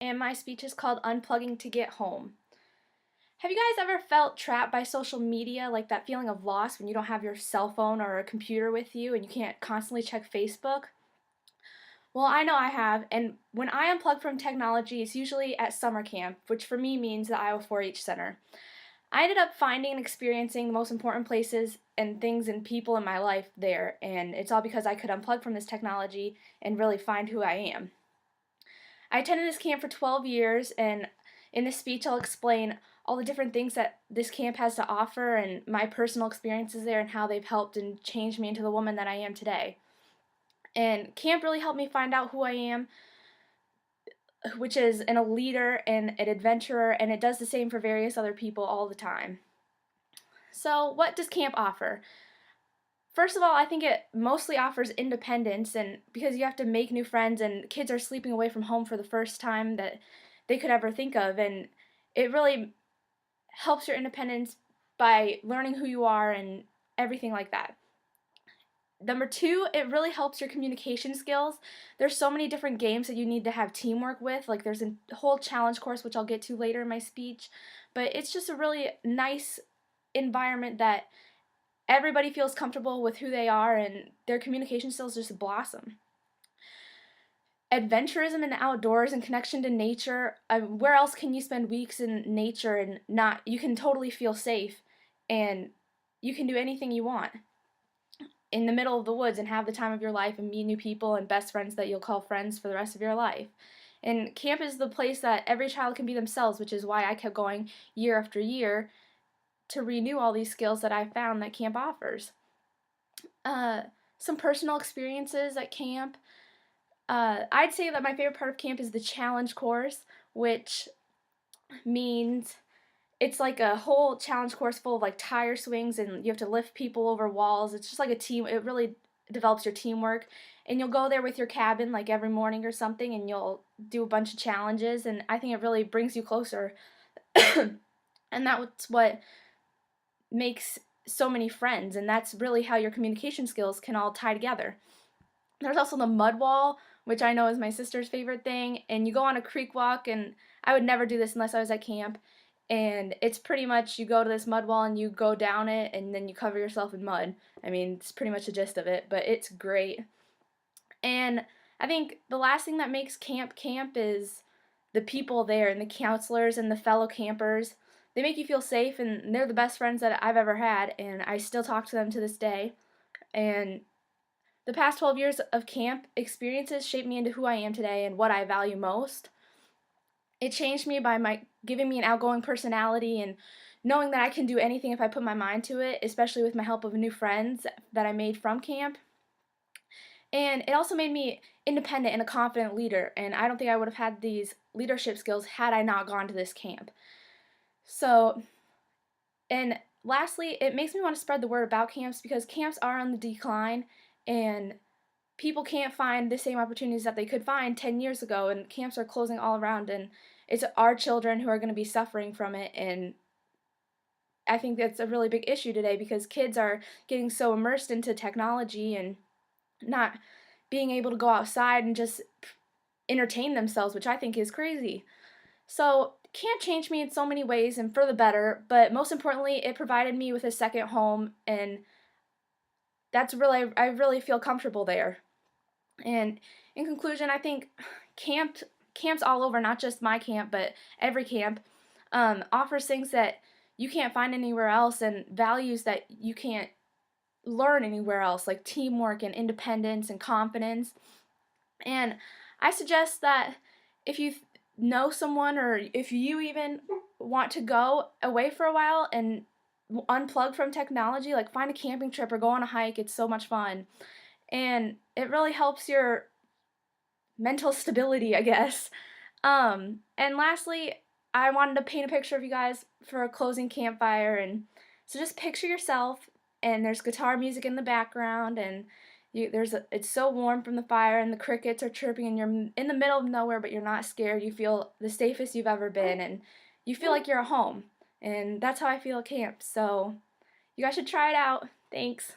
and my speech is called Unplugging to Get Home. Have you guys ever felt trapped by social media, like that feeling of loss when you don't have your cell phone or a computer with you and you can't constantly check Facebook? Well, I know I have, and when I unplug from technology, it's usually at summer camp, which for me means the Iowa 4 H Center. I ended up finding and experiencing the most important places and things and people in my life there, and it's all because I could unplug from this technology and really find who I am. I attended this camp for 12 years, and in this speech, I'll explain all the different things that this camp has to offer and my personal experiences there and how they've helped and changed me into the woman that I am today. And camp really helped me find out who I am, which is a leader and an adventurer, and it does the same for various other people all the time. So, what does camp offer? First of all, I think it mostly offers independence, and because you have to make new friends, and kids are sleeping away from home for the first time that they could ever think of, and it really helps your independence by learning who you are and everything like that. Number two, it really helps your communication skills. There's so many different games that you need to have teamwork with. Like there's a whole challenge course, which I'll get to later in my speech. But it's just a really nice environment that everybody feels comfortable with who they are and their communication skills just blossom. Adventurism in the outdoors and connection to nature. Where else can you spend weeks in nature and not, you can totally feel safe and you can do anything you want in the middle of the woods and have the time of your life and meet new people and best friends that you'll call friends for the rest of your life. And camp is the place that every child can be themselves, which is why I kept going year after year to renew all these skills that I found that camp offers. Some personal experiences at camp. I'd say that my favorite part of camp is the challenge course, which means it's like a whole challenge course full of like tire swings and you have to lift people over walls. It's just like a team. It really develops your teamwork. And you'll go there with your cabin like every morning or something and you'll do a bunch of challenges, and I think it really brings you closer. And that's what makes so many friends, and that's really how your communication skills can all tie together. There's also the mud wall, which I know is my sister's favorite thing, and you go on a creek walk, and I would never do this unless I was at camp, and it's pretty much you go to this mud wall and you go down it and then you cover yourself in mud. I mean, it's pretty much the gist of it, but it's great. And I think the last thing that makes camp camp is the people there and the counselors and the fellow campers. They make you feel safe, and they're the best friends that I've ever had, and I still talk to them to this day. And the past 12 years of camp experiences shaped me into who I am today and what I value most. It changed me by giving me an outgoing personality and knowing that I can do anything if I put my mind to it, especially with my help of new friends that I made from camp. And it also made me independent and a confident leader, and I don't think I would have had these leadership skills had I not gone to this camp. So, and lastly, it makes me want to spread the word about camps because camps are on the decline and people can't find the same opportunities that they could find 10 years ago, and camps are closing all around, and it's our children who are going to be suffering from it. And I think that's a really big issue today because kids are getting so immersed into technology and not being able to go outside and just entertain themselves, which I think is crazy. So camp changed me in so many ways and for the better, but most importantly, it provided me with a second home, and that's really, I really feel comfortable there. And in conclusion, I think camps all over, not just my camp, but every camp, offers things that you can't find anywhere else and values that you can't learn anywhere else, like teamwork and independence and confidence. And I suggest that if you know someone or if you even want to go away for a while and unplug from technology, like find a camping trip or go on a hike. It's so much fun. And it really helps your mental stability, I guess. And lastly, I wanted to paint a picture of you guys for a closing campfire, and so just picture yourself, and there's guitar music in the background, and it's so warm from the fire, and the crickets are chirping, and you're in the middle of nowhere, but you're not scared. You feel the safest you've ever been, and you feel like you're at home, and that's how I feel at camp. So you guys should try it out. Thanks.